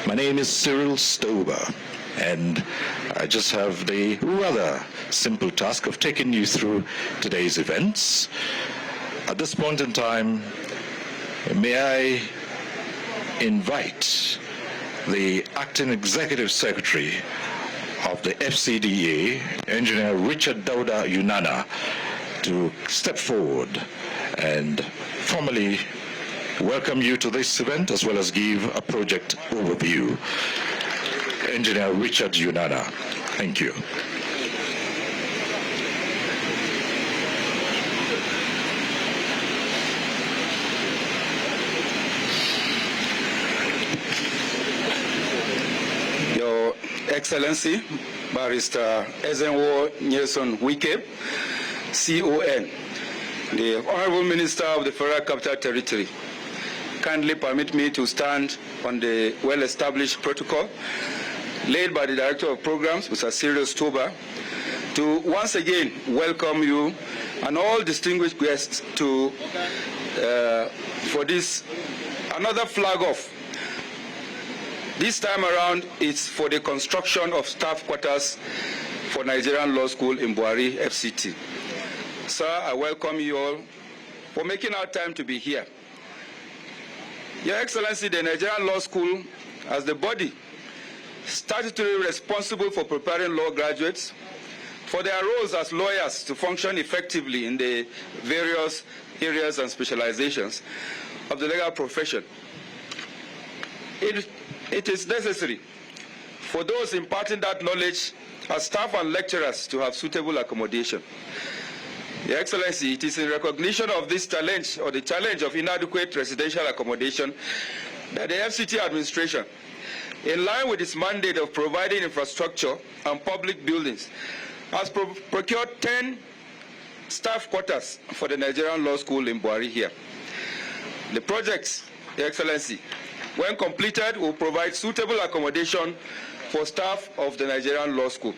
My name is Cyril Stober, and I just have the rather simple task of taking you through today's events. At this point in time, may I invite the Acting Executive Secretary of the FCDA, Engineer Richard Dauda Yunana, to step forward and formally welcome you to this event as well as give a project overview. Engineer Richard Yunana, thank you. Your Excellency, Barrister Nyesom Wike, CON, the Honorable Minister of the Federal Capital Territory, kindly permit me to stand on the well-established protocol laid by the Director of Programs, Mr. Cyril Stober, to once again welcome you and all distinguished guests to for this another flag off. This time around, it's for the construction of staff quarters for Nigerian Law School in Buhari, FCT. Sir, I welcome you all for making our time to be here. Your Excellency, the Nigerian Law School, as the body statutorily responsible for preparing law graduates for their roles as lawyers to function effectively in the various areas and specializations of the legal profession, it is necessary for those imparting that knowledge as staff and lecturers to have suitable accommodation. Your Excellency, it is in recognition of this challenge, or the challenge of inadequate residential accommodation, that the FCT administration, in line with its mandate of providing infrastructure and public buildings, has procured 10 staff quarters for the Nigerian Law School in Buhari here. The projects, Your Excellency, when completed, will provide suitable accommodation for staff of the Nigerian Law School.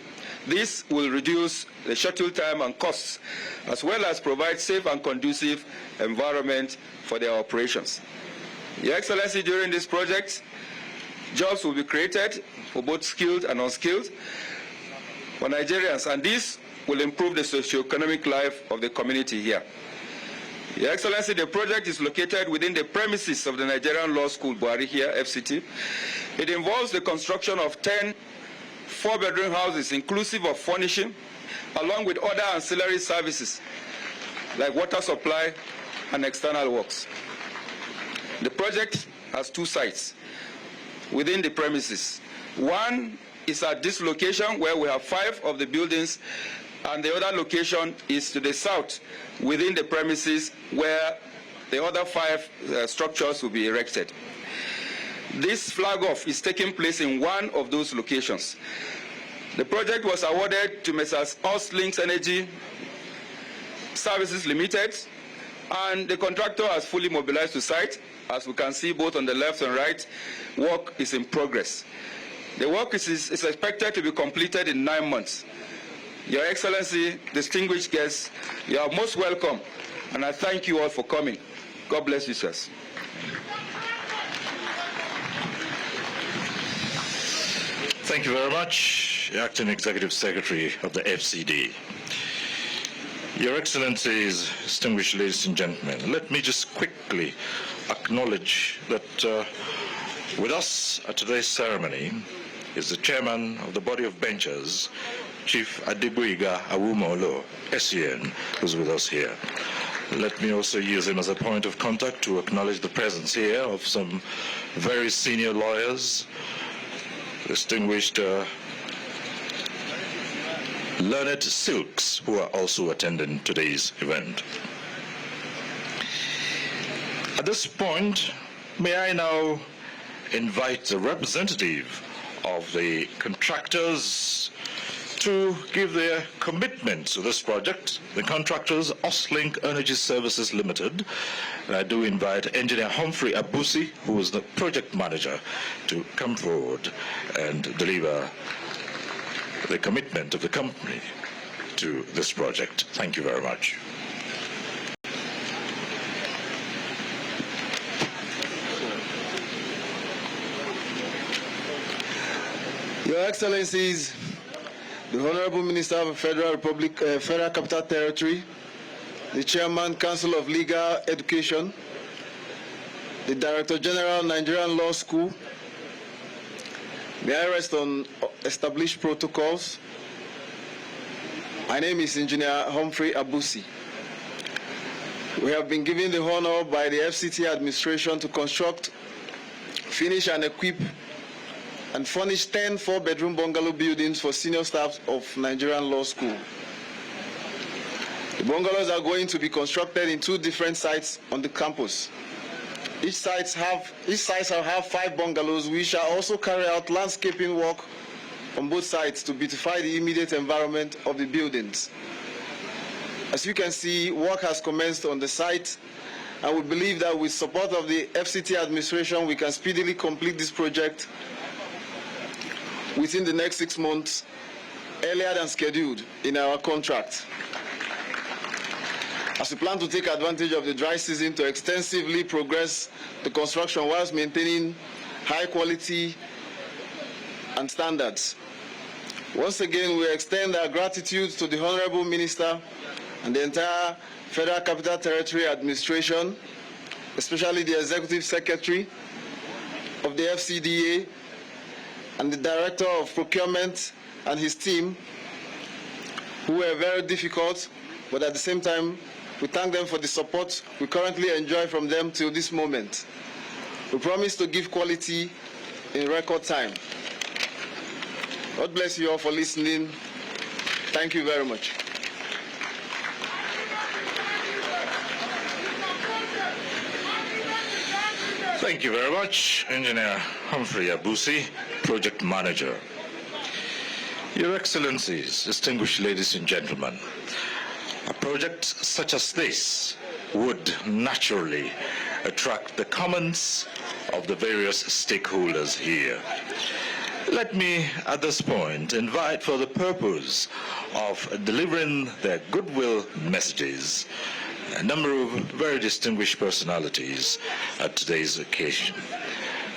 This will reduce the shuttle time and costs, as well as provide safe and conducive environment for their operations. Your Excellency, during this project, jobs will be created for both skilled and unskilled for Nigerians, and this will improve the socio-economic life of the community here. Your Excellency, the project is located within the premises of the Nigerian Law School, Buhari here, FCT. It involves the construction of 10 four-bedroom houses, inclusive of furnishing, along with other ancillary services like water supply and external works. The project has 2 sites within the premises. One is at this location where we have 5 of the buildings, and the other location is to the south within the premises where the other 5 structures will be erected. This flag off is taking place in one of those locations. The project was awarded to Messrs. Links Energy Services Limited, and the contractor has fully mobilized to site. As we can see both on the left and right, work is in progress. The work is expected to be completed in 9 months. Your Excellency, distinguished guests, you are most welcome, and I thank you all for coming. God bless you, sirs. Thank you very much, Acting Executive Secretary of the FCD. Your Excellencies, distinguished ladies and gentlemen, let me just quickly acknowledge that with us at today's ceremony is the Chairman of the Body of Benchers, Chief Adegboyega Awumolo, SEN, who's with us here. Let me also use him as a point of contact to acknowledge the presence here of some very senior lawyers, distinguished learned silks who are also attending today's event. At this point, may I now invite the representative of the contractors to give their commitment to this project. The contractors, Oslink Energy Services Limited. And I do invite Engineer Humphrey Abusi, who is the project manager, to come forward and deliver the commitment of the company to this project. Thank you very much. Your Excellencies, the Honorable Minister of the Federal Capital Territory, the Chairman, Council of Legal Education, the Director General, Nigerian Law School. May I rest on established protocols? My name is Engineer Humphrey Abusi. We have been given the honor by the FCT administration to construct, finish and equip and furnish 10 four-bedroom bungalow buildings for senior staff of Nigerian Law School. The bungalows are going to be constructed in 2 different sites on the campus. Each site will have 5 bungalows. We shall also carry out landscaping work on both sides to beautify the immediate environment of the buildings. As you can see, work has commenced on the site, and we believe that with support of the FCT administration, we can speedily complete this project within the next 6 months, earlier than scheduled in our contract. As we plan to take advantage of the dry season to extensively progress the construction whilst maintaining high quality and standards. Once again, we extend our gratitude to the Honorable Minister and the entire Federal Capital Territory administration, especially the Executive Secretary of the FCDA and the Director of Procurement and his team, who were very difficult, but at the same time, we thank them for the support we currently enjoy from them till this moment. We promise to give quality in record time. God bless you all for listening. Thank you very much. Thank you very much, Engineer Humphrey Abusi, Project Manager. Your Excellencies, distinguished ladies and gentlemen, a project such as this would naturally attract the comments of the various stakeholders here. Let me, at this point, invite for the purpose of delivering their goodwill messages a number of very distinguished personalities at today's occasion.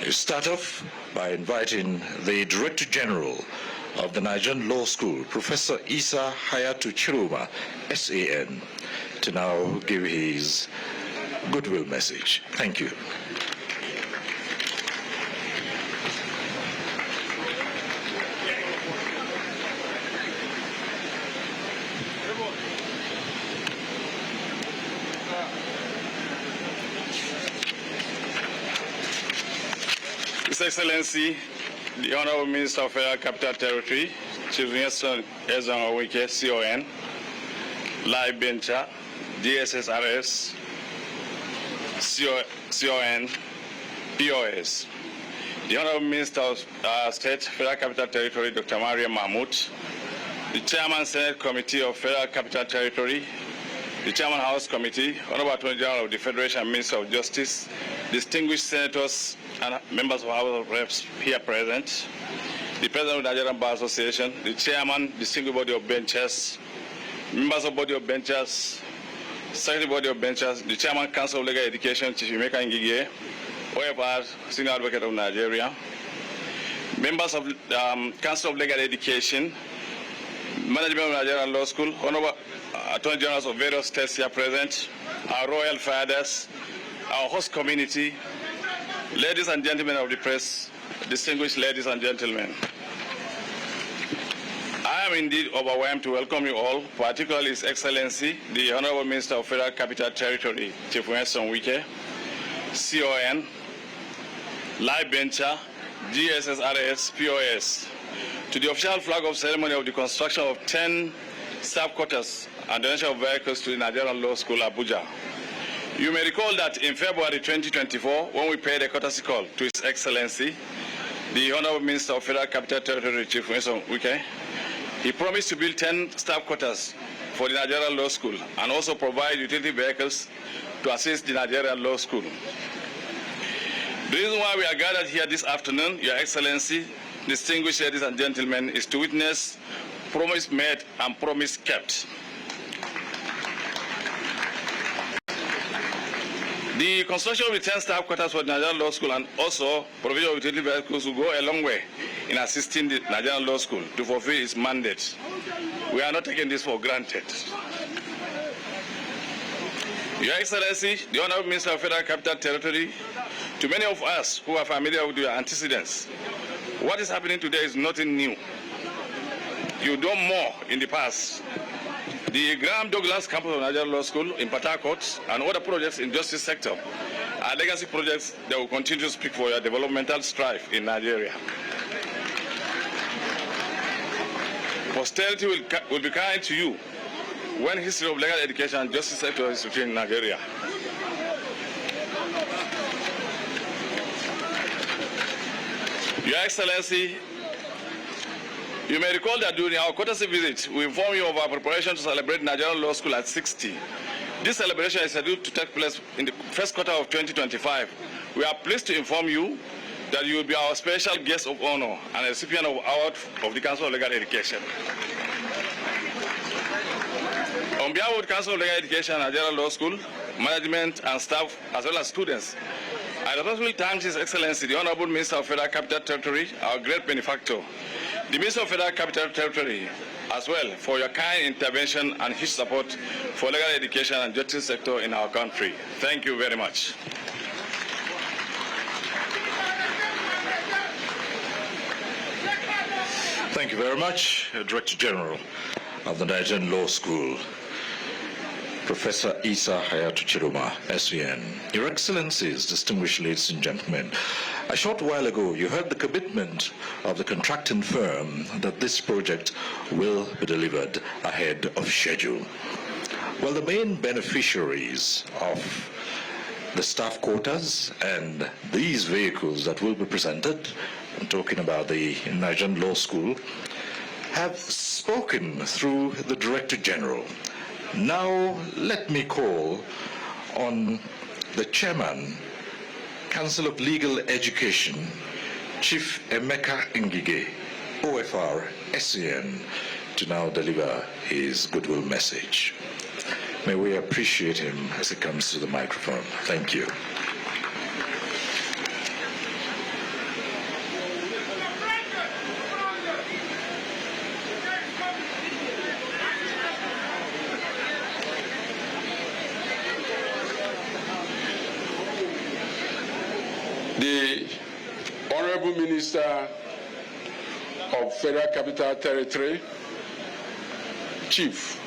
I start off by inviting the Director General of the Nigerian Law School, Professor Isa Hayatu Chiruma, SAN, to now give his goodwill message. Thank you. His Excellency, the Honorable Minister of Federal Capital Territory, Chief Nyesom Wike, CON, Live Bencher, DSSRS, CON, POS. The Honorable Minister of State, Federal Capital Territory, Dr. Maria Mahmoud, the Chairman Senate Committee of Federal Capital Territory, the Chairman House Committee, Honorable Attorney General of the Federation and Minister of Justice, distinguished senators and members of House of Reps here present, the President of the Nigerian Bar Association, the Chairman, distinguished body of benchers, members of body of benchers, Secretary body of benchers, the Chairman Council of Legal Education, Chief Emeka Ngige, OFR, Senior Advocate of Nigeria, members of Council of Legal Education, Management of Nigerian Law School, Honorable Attorney Generals of various states here present, our royal fathers, our host community, ladies and gentlemen of the press, distinguished ladies and gentlemen. I am indeed overwhelmed to welcome you all, particularly His Excellency, the Honorable Minister of Federal Capital Territory, Chief Nyesom Wike, CON, Live Bencher, GSSRS, POS, to the official flag-off ceremony of the construction of 10 staff quarters and donation of vehicles to the Nigerian Law School, Abuja. You may recall that in February 2024, when we paid a courtesy call to His Excellency, the Honorable Minister of Federal Capital Territory, Chief Nyesom Wike, he promised to build 10 staff quarters for the Nigerian Law School and also provide utility vehicles to assist the Nigerian Law School. The reason why we are gathered here this afternoon, Your Excellency, distinguished ladies and gentlemen, is to witness promise made and promise kept. The construction of the 10 staff quarters for the Nigerian Law School and also provision of utility vehicles will go a long way in assisting the Nigerian Law School to fulfill its mandate. We are not taking this for granted. Your Excellency, the Honorable Minister of Federal Capital Territory, to many of us who are familiar with your antecedents, what is happening today is nothing new. You've done more in the past. The Graham Douglas campus of Nigerian Law School in Port Harcourt and other projects in the justice sector are legacy projects that will continue to speak for your developmental strive in Nigeria. Posterity will be kind to you when history of legal education and justice sector is written in Nigeria. Your Excellency, you may recall that during our courtesy visit, we informed you of our preparation to celebrate Nigerian Law School at 60. This celebration is scheduled to take place in the first quarter of 2025. We are pleased to inform you that you will be our special guest of honor and a recipient of award of the Council of Legal Education. On behalf of the Council of Legal Education, Nigerian Law School, management and staff, as well as students, I respectfully thank His Excellency, the Honorable Minister of Federal Capital Territory, our great benefactor, the Minister of Federal Capital Territory, as well, for your kind intervention and huge support for legal education and justice sector in our country. Thank you very much. Thank you very much, Director General of the Nigerian Law School, Professor Isa Hayatu Chiroma, SVN. Your Excellencies, distinguished ladies and gentlemen, a short while ago you heard the commitment of the contracting firm that this project will be delivered ahead of schedule. Well, the main beneficiaries of the staff quarters and these vehicles that will be presented, I'm talking about the Nigerian Law School, have spoken through the Director General. Now let me call on the Chairman, Council of Legal Education, Chief Emeka Ngige, OFR, SCN, to now deliver his goodwill message. May we appreciate him as he comes to the microphone. Thank you. The Honorable Minister of Federal Capital Territory, Chief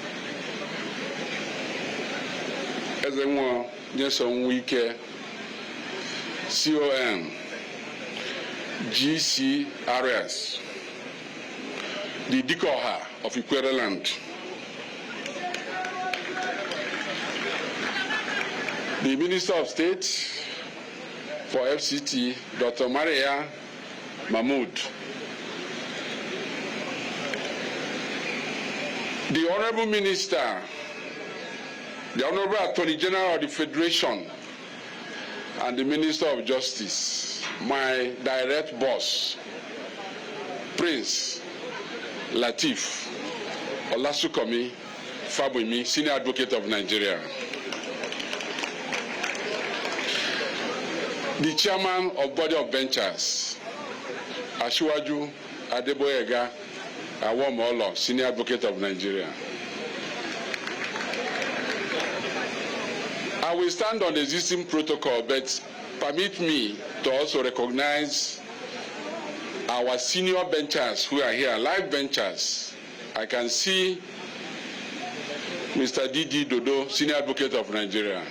Nyesom Wike, CON, GCRS, the Dikoha of Ikwereland, the Minister of State for FCT, Dr. Maria Mahmood, the Honorable Minister, the Honorable Attorney General of the Federation, and the Minister of Justice, my direct boss, Prince Latif Olasukomi Fabumi, Senior Advocate of Nigeria. The Chairman of Body of Benchers, Asiwaju Adeboyega Awomolo, Senior Advocate of Nigeria. I will stand on the existing protocol, but permit me to also recognize our senior benchers who are here, live benchers. I can see Mr. Didi Dodo, Senior Advocate of Nigeria.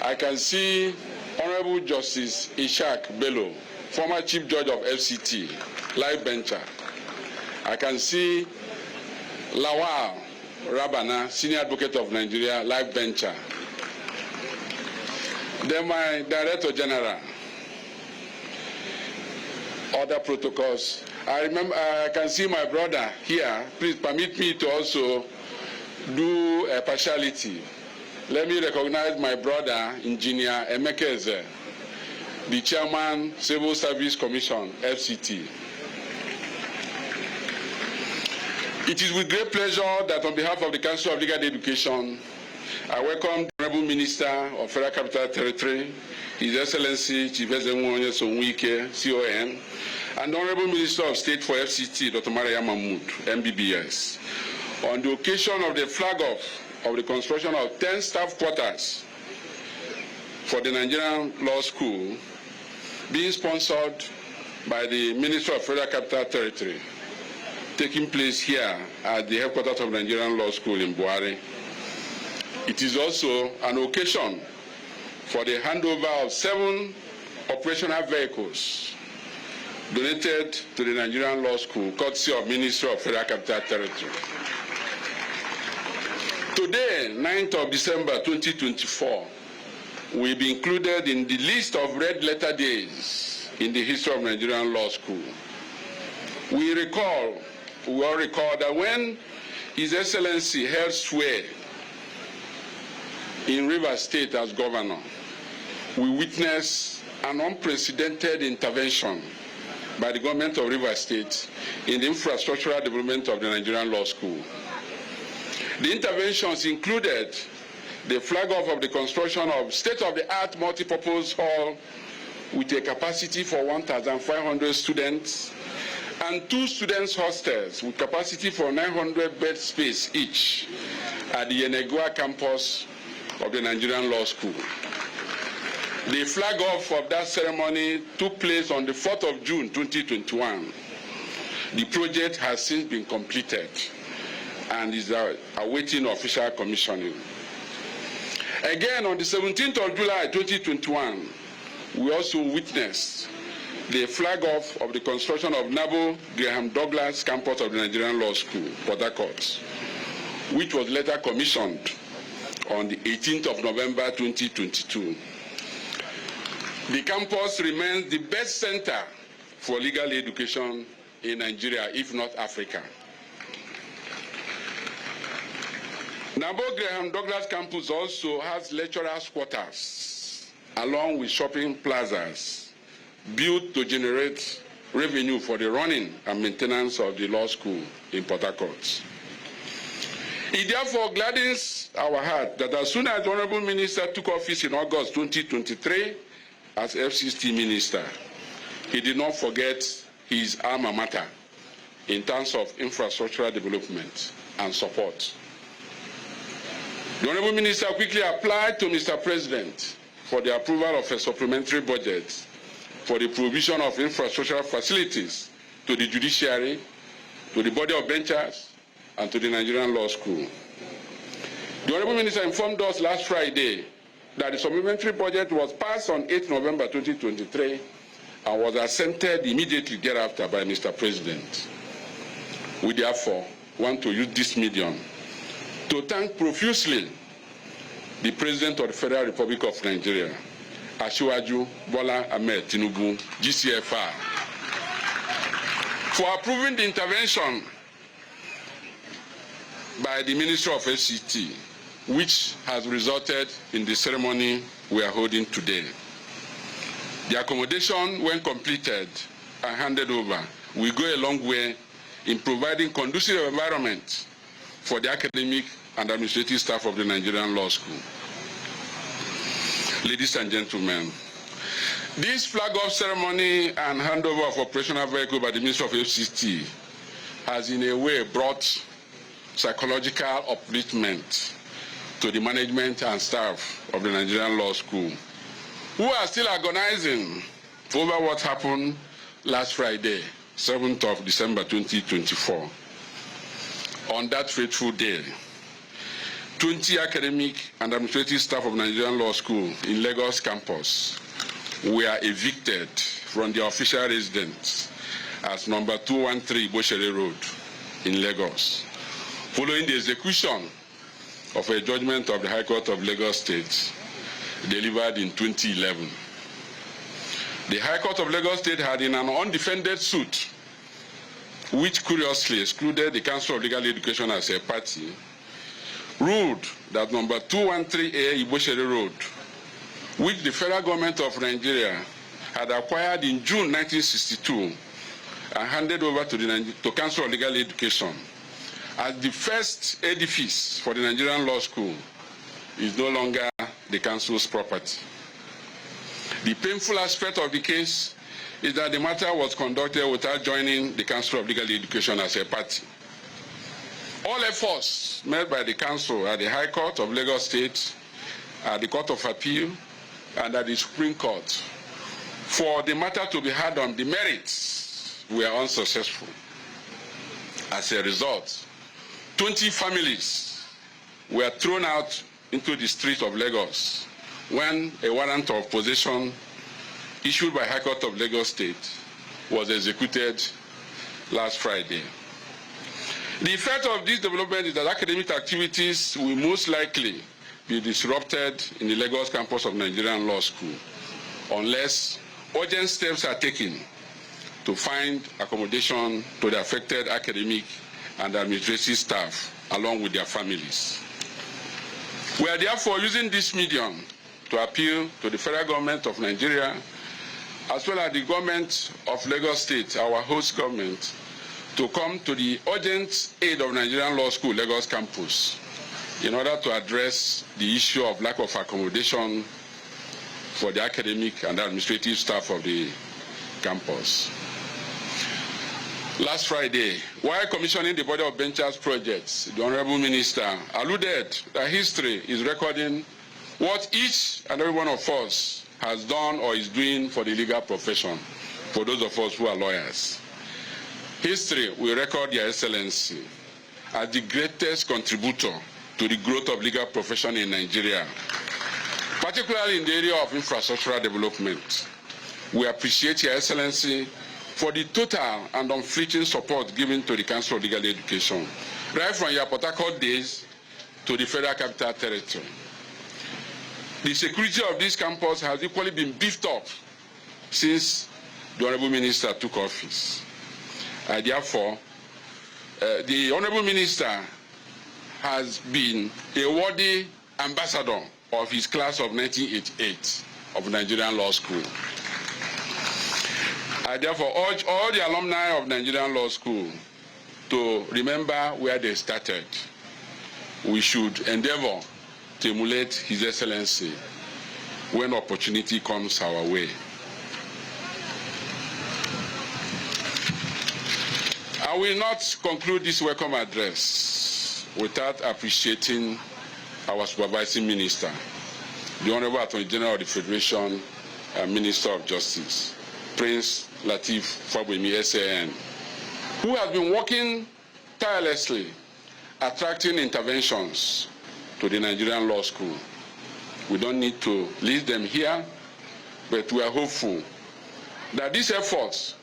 I can see Honorable Justice Ishak Bello, former Chief Judge of FCT, live bencher. I can see Lawal Rabana, Senior Advocate of Nigeria, live bencher. Then my Director General, other protocols. I can see my brother here. Please permit me to also do a partiality. Let me recognize my brother, Engineer Emekeze, the Chairman, Civil Service Commission, FCT. It is with great pleasure that on behalf of the Council of Legal Education, I welcome the Honorable Minister of Federal Capital Territory, His Excellency Chief Nyesom Wike, CON, and the Honorable Minister of State for FCT, Dr. Nyesom Wike, MBBS, on the occasion of the flag-off of the construction of 10 staff quarters for the Nigerian Law School, being sponsored by the Minister of Federal Capital Territory, taking place here at the headquarters of Nigerian Law School in Buhari. It is also an occasion for the handover of 7 operational vehicles donated to the Nigerian Law School, courtesy of Minister of Federal Capital Territory. Today, 9th of December 2024, will be included in the list of red letter days in the history of Nigerian Law School. We all recall that when His Excellency held sway in Rivers State as governor, we witnessed an unprecedented intervention by the government of Rivers State in the infrastructural development of the Nigerian Law School. The interventions included the flag-off of the construction of state-of-the-art multipurpose hall with a capacity for 1,500 students and 2 students' hostels with capacity for 900 bed space each at the Yenegua campus of the Nigerian Law School. The flag-off of that ceremony took place on the 4th of June 2021. The project has since been completed and is awaiting official commissioning. Again, on the 17th of July 2021, we also witnessed the flag-off of the construction of Nabo Graham Douglas campus of the Nigerian Law School, Port Harcourt, which was later commissioned on the 18th of November 2022. The campus remains the best center for legal education in Nigeria, if not Africa. Nabo Graham Douglas campus also has lecturers' quarters, along with shopping plazas, built to generate revenue for the running and maintenance of the law school in Port Harcourt. It therefore gladdens our heart that as soon as the Honorable Minister took office in August 2023 as FCT Minister, he did not forget his alma mater in terms of infrastructural development and support. The Honorable Minister quickly applied to Mr. President for the approval of a supplementary budget for the provision of infrastructural facilities to the judiciary, to the body of benchers, and to the Nigerian Law School. The Honorable Minister informed us last Friday that the supplementary budget was passed on 8 November 2023 and was assented immediately thereafter by Mr. President. We therefore want to use this medium to thank profusely the President of the Federal Republic of Nigeria, Asiwaju Bola Ahmed Tinubu, GCFR, for approving the intervention by the Minister of FCT, which has resulted in the ceremony we are holding today. The accommodation, when completed and handed over, will go a long way in providing conducive environment for the academic and administrative staff of the Nigerian Law School. Ladies and gentlemen, this flag-off ceremony and handover of operational vehicle by the Minister of FCT has in a way brought psychological upliftment to the management and staff of the Nigerian Law School, who are still agonizing over what happened last Friday, 7th of December 2024. On that fateful day, 20 academic and administrative staff of Nigerian Law School in Lagos campus were evicted from their official residence at number 213 Boshere Road in Lagos, following the execution of a judgment of the High Court of Lagos State delivered in 2011. The High Court of Lagos State had, in an undefended suit, which curiously excluded the Council of Legal Education as a party, ruled that number 213A Iboshere Road, which the federal government of Nigeria had acquired in June 1962 and handed over to the Council of Legal Education as the first edifice for the Nigerian Law School, is no longer the Council's property. The painful aspect of the case is that the matter was conducted without joining the Council of Legal Education as a party. All efforts made by the Council at the High Court of Lagos State, at the Court of Appeal, and at the Supreme Court for the matter to be heard on the merits were unsuccessful. As a result, 20 families were thrown out into the streets of Lagos when a warrant of possession issued by High Court of Lagos State was executed last Friday. The effect of this development is that academic activities will most likely be disrupted in the Lagos campus of Nigerian Law School unless urgent steps are taken to find accommodation to the affected academic and administrative staff along with their families. We are therefore using this medium to appeal to the federal government of Nigeria as well as the government of Lagos State, our host government, to come to the urgent aid of Nigerian Law School Lagos campus in order to address the issue of lack of accommodation for the academic and administrative staff of the campus. Last Friday, while commissioning the Body of Benchers projects, the Honorable Minister alluded that history is recording what each and every one of us has done or is doing for the legal profession, for those of us who are lawyers. History will record Your Excellency as the greatest contributor to the growth of legal profession in Nigeria, particularly in the area of infrastructural development. We appreciate Your Excellency for the total and unflinching support given to the Council of Legal Education, right from your Port Harcourt days to the Federal Capital Territory. The security of this campus has equally been beefed up since the Honorable Minister took office. Therefore, the Honorable Minister has been a worthy ambassador of his class of 1988 of Nigerian Law School. I therefore urge all the alumni of Nigerian Law School to remember where they started. We should endeavor to emulate His Excellency when opportunity comes our way. I will not conclude this welcome address without appreciating our supervising minister, the Honorable Attorney General of the Federation and Minister of Justice, Prince Lateef Fagbemi SAN, who has been working tirelessly, attracting interventions to the Nigerian Law School. We don't need to list them here, but we are hopeful that these efforts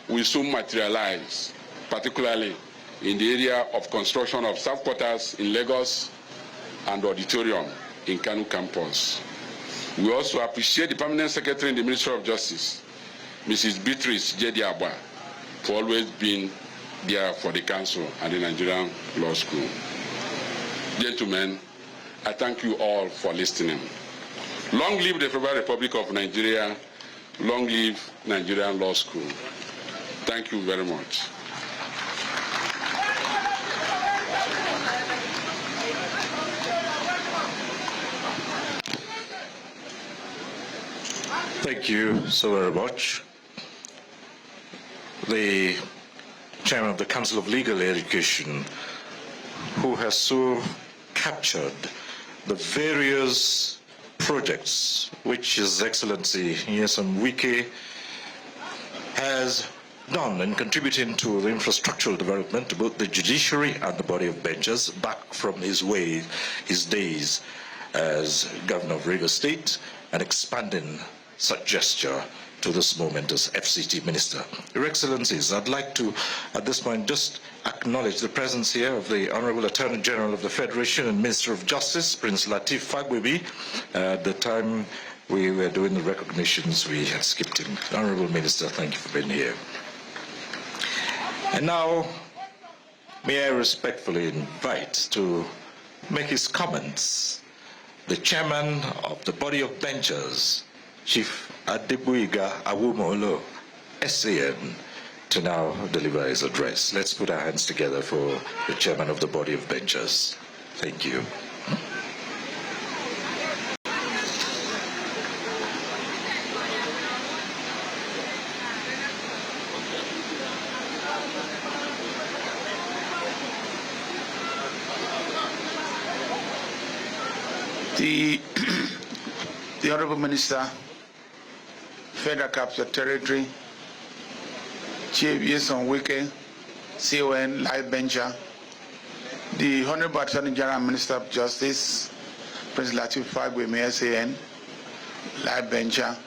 will soon materialize, particularly in the area of construction of staff quarters in Lagos and auditorium in Kanu campus. We also appreciate the Permanent Secretary in the Ministry of Justice, Mrs. Beatrice Jediabwa, for always being there for the Council and the Nigerian Law School. Gentlemen, I thank you all for listening. Long live the Federal Republic of Nigeria. Long live Nigerian Law School. Thank you very much. Thank you so very much. The Chairman of the Council of Legal Education, who has so captured the various projects which His Excellency Nyesom Wike has done in contributing to the infrastructural development of both the judiciary and the body of benches back from his days as Governor of Rivers State, and expanding such gesture to this moment as FCT Minister. Your Excellencies, I'd like to, at this point, just acknowledge the presence here of the Honorable Attorney General of the Federation and Minister of Justice, Prince Lateef Fagbemi. At the time we were doing the recognitions, we had skipped him. Honorable Minister, thank you for being here. And now, may I respectfully invite to make his comments the Chairman of the Body of Benchers, Chief Adebuiga Awumolo, SAN, to now deliver his address. Let's put our hands together for the Chairman of the Body of Benchers. Thank you. The Honorable Minister, Federal Capital Territory, Chief Nyesom Wike, CON, Life Bencher, the Honorable Attorney General Minister of Justice, Prince Lateef Fagbemi, SAN, Life Bencher,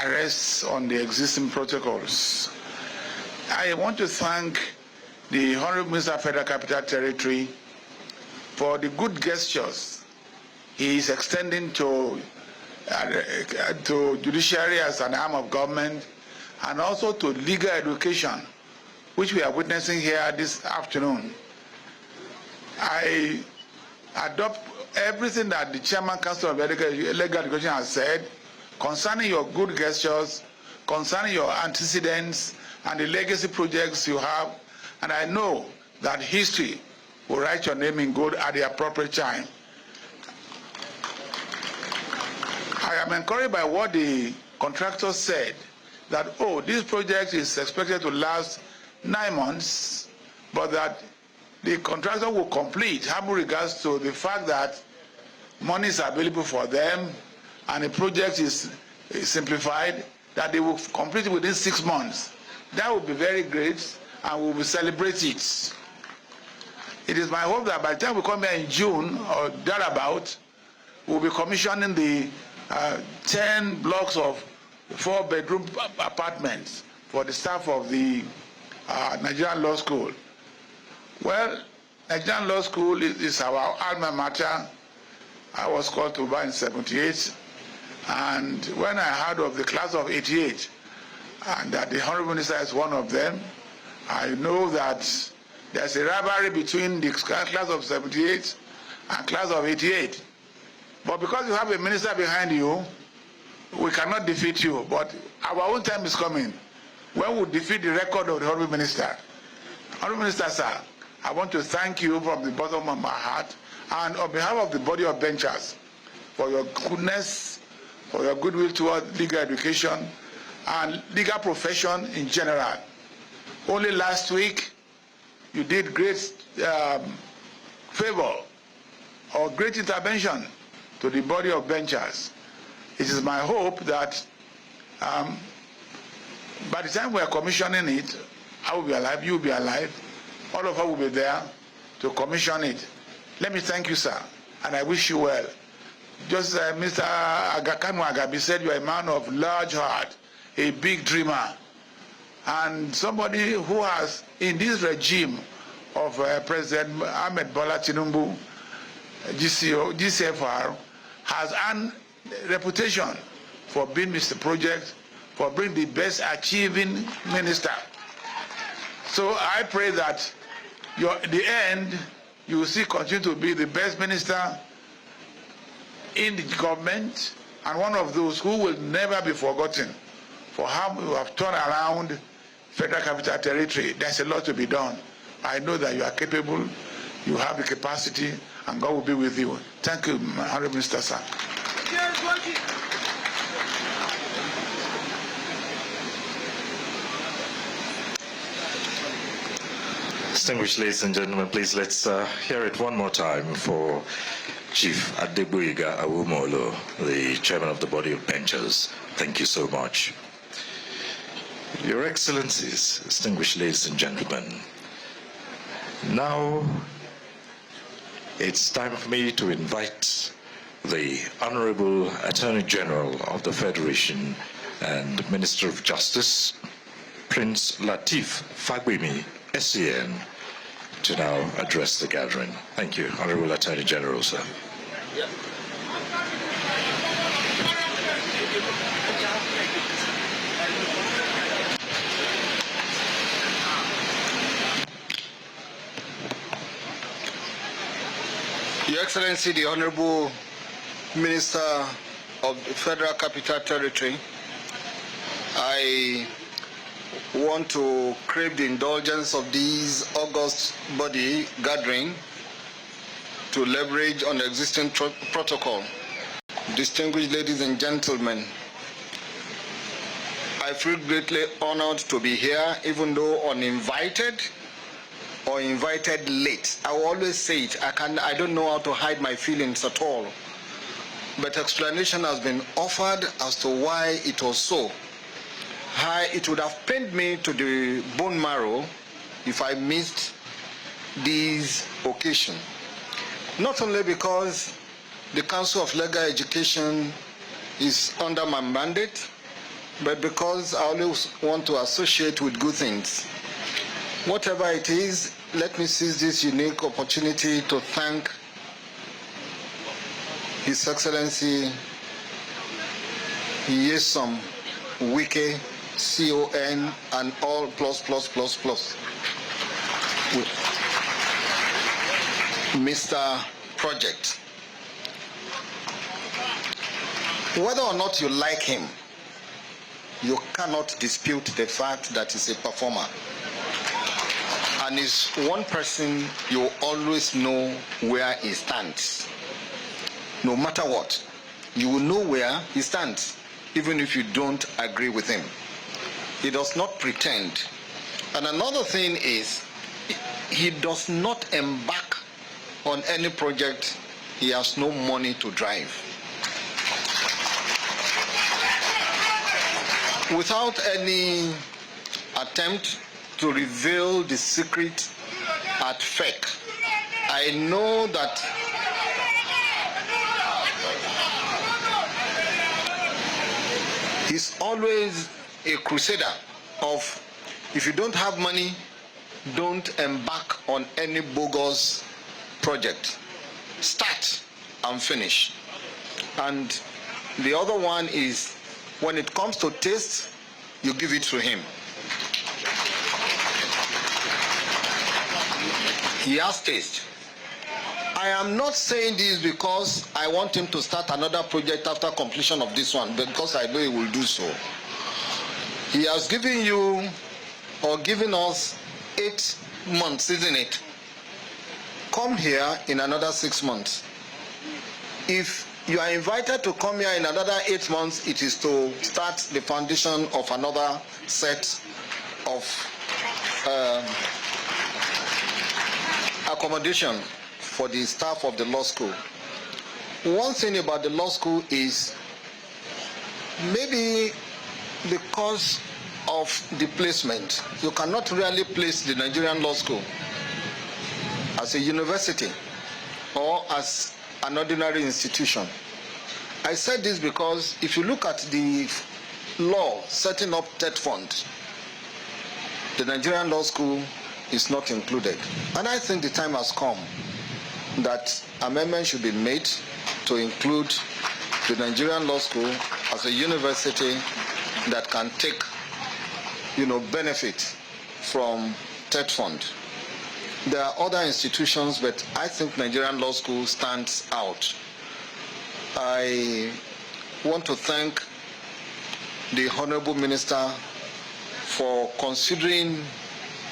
arrests on the existing protocols. I want to thank the Honorable Minister of Federal Capital Territory for the good gestures he is extending to judiciary as an arm of government, and also to legal education, which we are witnessing here this afternoon. I adopt everything that the Chairman Council of Legal Education has said concerning your good gestures, concerning your antecedents and the legacy projects you have, and I know that history will write your name in gold at the appropriate time. I am encouraged by what the contractor said, that, oh, this project is expected to last 9 months, but that the contractor will complete, having regards to the fact that money is available for them and the project is simplified, that they will complete it within 6 months. That would be very great, and we will celebrate it. It is my hope that by the time we come here in June or thereabout, we'll be commissioning the 10 blocks of 4-bedroom apartments for the staff of the Nigerian Law School. Well, Nigerian Law School is our alma mater. I was called to Abuja in '78, and when I heard of the class of '88, and that the Honorable Minister is one of them, I know that there's a rivalry between the class of '78 and class of '88. But because you have a minister behind you, we cannot defeat you. But our own time is coming when we defeat the record of the Honorable Minister. Honorable Minister, sir, I want to thank you from the bottom of my heart and on behalf of the body of benchers for your goodness, for your goodwill toward legal education and legal profession in general. Only last week, you did great favor or great intervention to the body of benchers. It is my hope that by the time we are commissioning it, I will be alive, you will be alive, all of us will be there to commission it. Let me thank you, sir, and I wish you well. Just Mr. Agakanu Agabi said, you are a man of large heart, a big dreamer, and somebody who has, in this regime of President Ahmed Bola Tinubu, GCFR, has earned reputation for being Mr. Project, for being the best achieving minister. So I pray that the end, you will see continue to be the best minister in the government, and one of those who will never be forgotten for how you have turned around Federal Capital Territory. There's a lot to be done. I know that you are capable, you have the capacity, and God will be with you. Thank you, my Honorable Minister, sir. Distinguished ladies and gentlemen, please let's hear it one more time for Chief Adegboyega Awumolo, the chairman of the body of benchers. Thank you so much. Your Excellencies, distinguished ladies and gentlemen, now it's time for me to invite the Honorable Attorney General of the Federation and Minister of Justice, Prince Lateef Fagbemi, SAN, to now address the gathering. Thank you, Honorable Attorney General, sir. Yep. Your Excellency, the Honorable Minister of the Federal Capital Territory, I want to crave the indulgence of this august body gathering to leverage on the existing protocol. Distinguished ladies and gentlemen, I feel greatly honored to be here, even though uninvited or invited late. I will always say it. I don't know how to hide my feelings at all but explanation has been offered as to why it was so. It would have pained me to the bone marrow if I missed this occasion. Not only because the Council of Legal Education is under my mandate, but because I always want to associate with good things. Whatever it is, let me seize this unique opportunity to thank His Excellency Nyesom Wike, CON, and all plus. Mr. Project. Whether or not you like him, you cannot dispute the fact that he's a performer. And he's one person you always know where he stands. No matter what, you will know where he stands, even if you don't agree with him. He does not pretend. And another thing is, he does not embark on any project he has no money to drive. Without any attempt to reveal the secret at FEC, I know that he's always a crusader of, if you don't have money, don't embark on any bogus project. Start and finish. And the other one is, when it comes to taste, you give it to him. He has taste. I am not saying this because I want him to start another project after completion of this one, because I know he will do so. He has given you, or given us, 8 months, isn't it? Come here in another 6 months. If you are invited to come here in another 8 months, it is to start the foundation of another set of accommodation for the staff of the law school. One thing about the law school is, maybe because of the placement, you cannot really place the Nigerian Law School as a university or as an ordinary institution. I said this because if you look at the law setting up TET fund, the Nigerian Law School is not included. And I think the time has come that amendments should be made to include the Nigerian Law School as a university that can take, benefit from TET fund. There are other institutions, but I think Nigerian Law School stands out. I want to thank the Honorable Minister for considering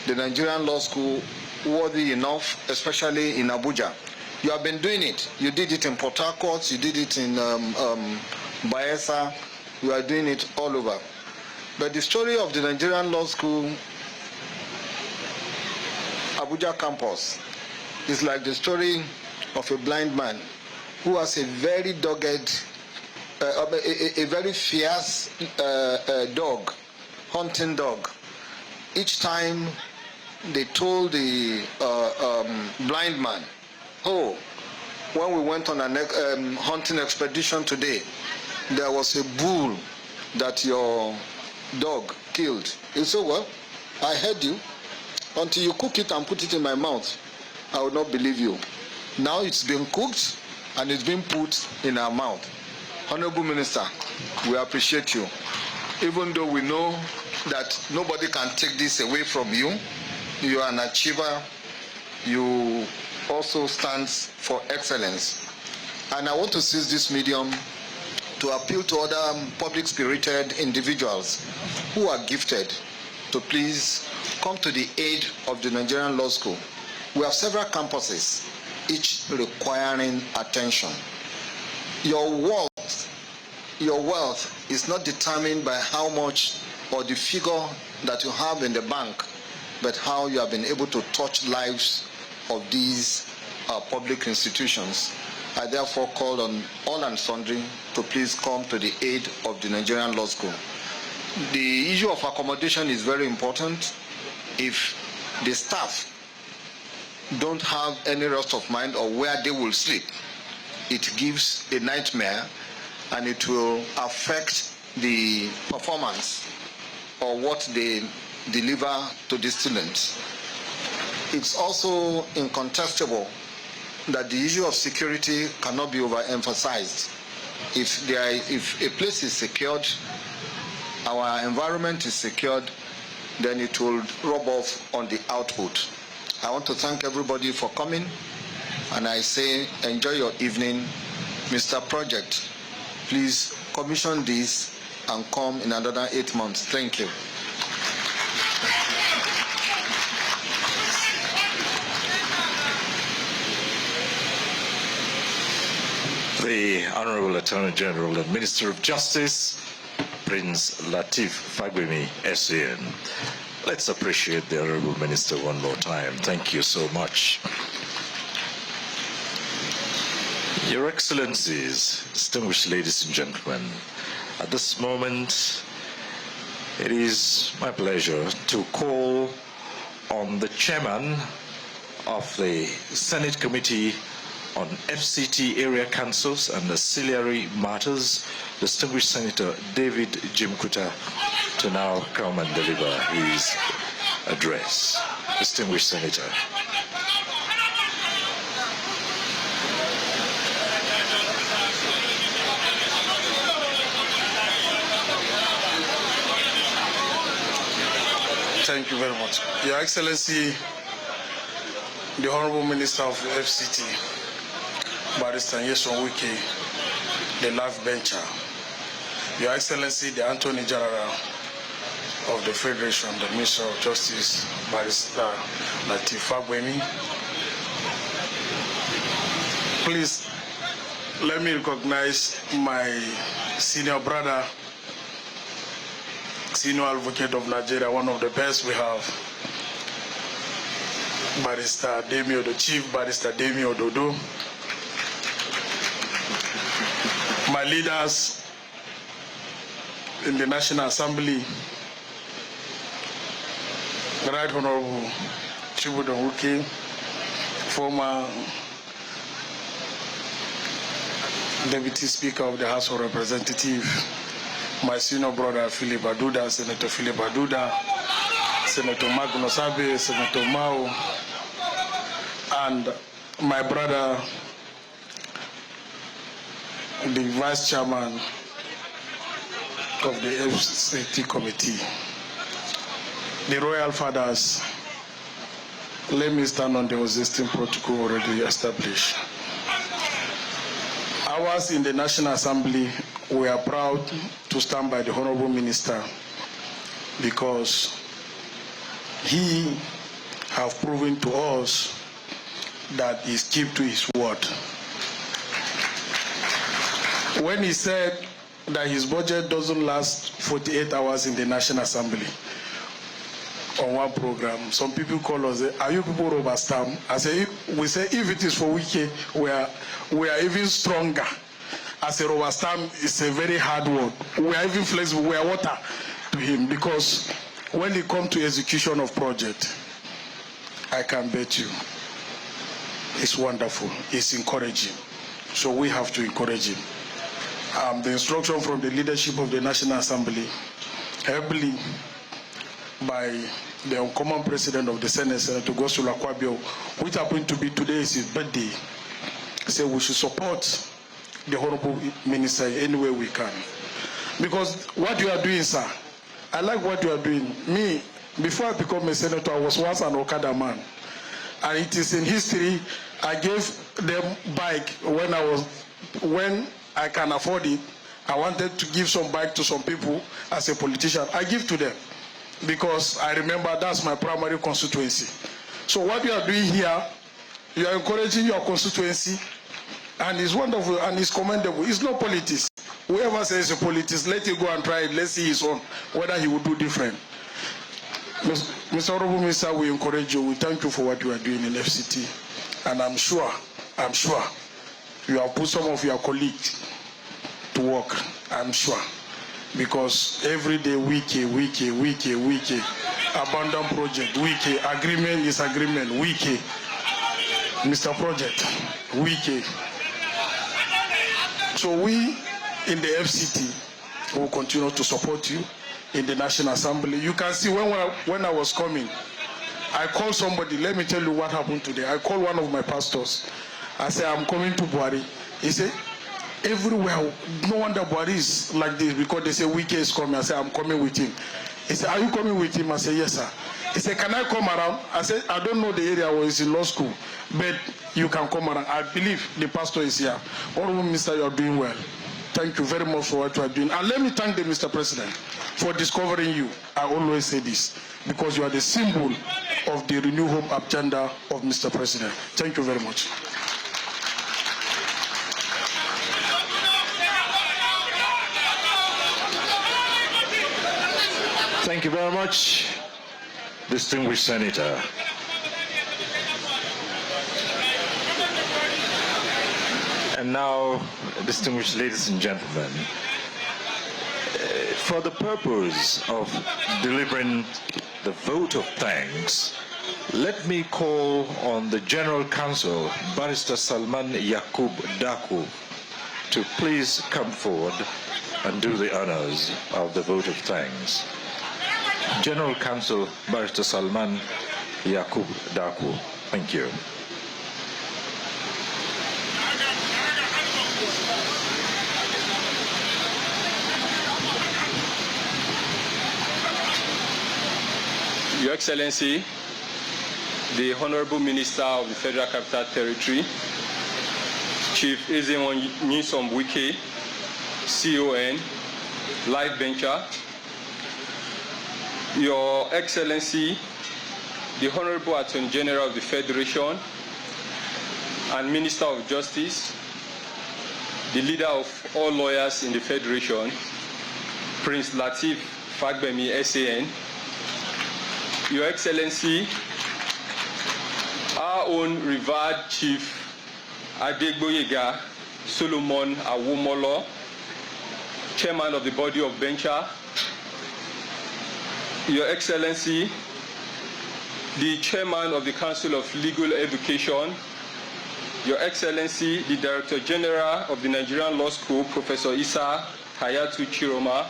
the Nigerian Law School worthy enough, especially in Abuja. You have been doing it. You did it in Port Harcourt, you did it in Bayelsa, you are doing it all over. But the story of the Nigerian Law School Abuja campus is like the story of a blind man who has a very dogged, a very fierce dog, hunting dog. Each time they told the blind man, oh, when we went on a hunting expedition today, there was a bull that your dog killed. He said, well, I heard you. Until you cook it and put it in my mouth, I will not believe you. Now it's been cooked and it's been put in our mouth. Honorable Minister, we appreciate you. Even though we know that nobody can take this away from you, you are an achiever. You also stand for excellence. And I want to seize this medium to appeal to other public-spirited individuals who are gifted to please come to the aid of the Nigerian Law School. We have several campuses, each requiring attention. Your wealth is not determined by how much or the figure that you have in the bank, but how you have been able to touch lives of these public institutions. I therefore call on all and sundry to please come to the aid of the Nigerian Law School. The issue of accommodation is very important. If the staff don't have any rest of mind or where they will sleep, it gives a nightmare and it will affect the performance or what they deliver to the students. It's also incontestable that the issue of security cannot be overemphasized. If a place is secured, our environment is secured, then it will rub off on the output. I want to thank everybody for coming, and I say enjoy your evening. Mr. Project, please commission this and come in another 8 months. Thank you. The Honorable Attorney General and Minister of Justice, Prince Lateef Fagbemi, SAN. Let's appreciate the Honorable Minister one more time. Thank you so much. Your Excellencies, distinguished ladies and gentlemen, at this moment, it is my pleasure to call on the Chairman of the Senate Committee on FCT Area Councils and Ancillary Matters, distinguished Senator David Jimkuta, to now come and deliver his address. Distinguished Senator. Thank you very much. Your Excellency, the Honorable Minister of FCT, Minister Nyesom Wike, the Life Bencher, Your Excellency, the Attorney General of the Federation, the Minister of Justice, Barrister Lateef Fagbemi. Please, let me recognize my senior brother, senior advocate of Nigeria, one of the best we have, Barrister Demi Odo, Chief Barrister Demi Ododo. My leaders in the National Assembly, the Right Honorable Chibudo Wike, former Deputy Speaker of the House of Representatives, my senior brother Philip Aduda, Senator Philip Aduda, Senator Magnus Abe, Senator Mao, and my brother, the Vice Chairman of the FCT Committee, the Royal Fathers. Let me stand on the existing protocol already established. Ours in the National Assembly, we are proud to stand by the Honorable Minister because he has proven to us that he keeps to his word. When he said that his budget doesn't last 48 hours in the National Assembly on one program, some people call us, are you people rubber stamp? I say, we say if it is for Wike, we are even stronger. As a rubber stamp, it's a very hard word. We are even flexible, we are water to him, because when it comes to execution of project, I can bet you, it's wonderful, it's encouraging. So we have to encourage him. The instruction from the leadership of the National Assembly, heavily by the uncommon president of the Senate, Senator Gosula Kwabio, which happened to be today is his birthday, said we should support the Honorable Minister any way we can. Because what you are doing, sir, I like what you are doing. Me, before I become a senator, I was once an Okada man. And it is in history, I gave them bike when I can afford it. I wanted to give some bike to some people as a politician. I give to them because I remember that's my primary constituency. So what you are doing here, you are encouraging your constituency, and it's wonderful and it's commendable. It's not politics. Whoever says it's politics, let him go and try it. Let's see his own, whether he would do different. Mr. Honorable Minister, we encourage you. We thank you for what you are doing in FCT. And I'm sure you have put some of your colleagues to work, I'm sure. Because every day, wiki, abandoned project, wiki, agreement is agreement, wiki, Mr. Project, wiki. So we in the FCT will continue to support you in the National Assembly. You can see when I was coming, I called somebody. Let me tell you what happened today. I called one of my pastors. I said, I'm coming to Buhari. He said, everywhere, no wonder Buhari is like this because they say Wike is coming. I said, I'm coming with him. He said, are you coming with him? I said, yes, sir. He said, can I come around? I said, I don't know the area where he's in law school, but you can come around. I believe the pastor is here. Honorable Minister, you are doing well. Thank you very much for what you are doing. And let me thank the Mr. President for discovering you. I always say this, because you are the symbol of the Renew Hope agenda of Mr. President. Thank you very much. Thank you very much, distinguished Senator. And now, distinguished ladies and gentlemen, for the purpose of delivering the vote of thanks, let me call on the General Counsel, Barrister Salman Yakub Daku, to please come forward and do the honors of the vote of thanks. General Counsel Barrister Salman Yakub Daku. Thank you. Your Excellency, the Honorable Minister of the Federal Capital Territory, Chief Nyesom Wike, CON, Life Venture, Your Excellency, the Honorable Attorney General of the Federation and Minister of Justice, the leader of all lawyers in the Federation, Prince Lateef Fagbemi, SAN, Your Excellency, our own revered Chief Adegboyega Solomon Awomolo, Chairman of the Body of Venture, Your Excellency, the Chairman of the Council of Legal Education, Your Excellency, the Director General of the Nigerian Law School, Professor Isa Hayatu Chiroma,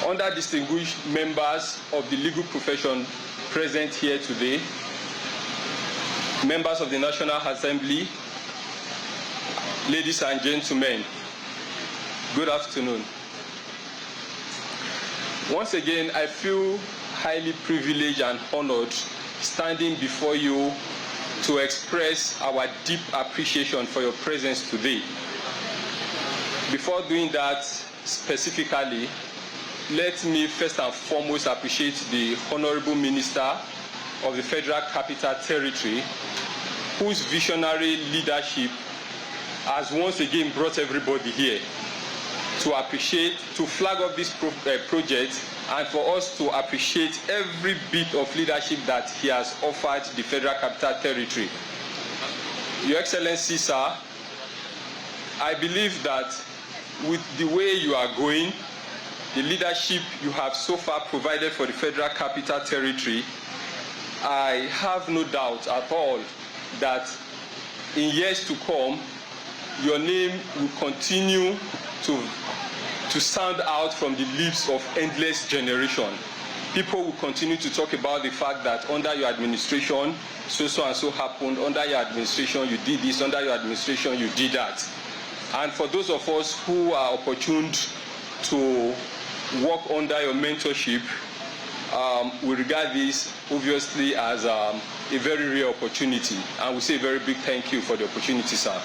other distinguished members of the legal profession present here today, members of the National Assembly, ladies and gentlemen, good afternoon. Once again, I feel highly privileged and honored standing before you to express our deep appreciation for your presence today. Before doing that specifically, let me first and foremost appreciate the Honorable Minister of the Federal Capital Territory, whose visionary leadership has once again brought everybody here to appreciate, to flag up this project, and for us to appreciate every bit of leadership that he has offered the Federal Capital Territory. Your Excellency, sir, I believe that with the way you are going, the leadership you have so far provided for the Federal Capital Territory, I have no doubt at all that in years to come, your name will continue to sound out from the lips of endless generation. People will continue to talk about the fact that under your administration, so and so happened, under your administration you did this, under your administration you did that. And for those of us who are opportuned to work under your mentorship, we regard this obviously as a very rare opportunity, and we say a very big thank you for the opportunity, sir.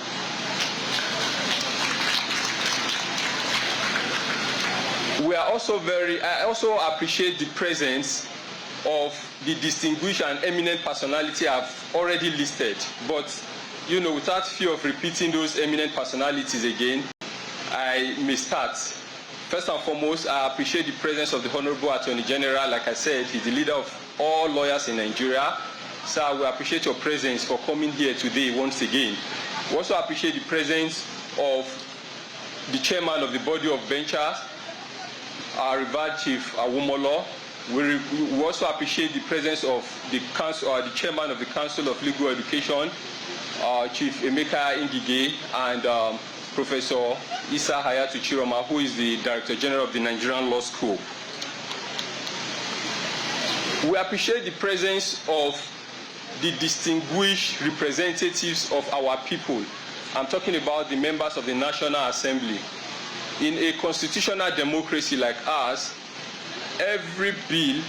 We are also I also appreciate the presence of the distinguished and eminent personality I've already listed, but you know, without fear of repeating those eminent personalities again, I may start. First and foremost, I appreciate the presence of the Honorable Attorney General. Like I said, he's the leader of all lawyers in Nigeria. Sir, we appreciate your presence for coming here today once again. We also appreciate the presence of the chairman of the body of benchers, our revered Chief Awumolo. We also appreciate the presence of the council, the chairman of the Council of Legal Education, Chief Emeka Ngige, and Professor Isa Hayatu Chiroma, who is the Director General of the Nigerian Law School. We appreciate the presence of the distinguished representatives of our people. I'm talking about the members of the National Assembly. In a constitutional democracy like ours, every bill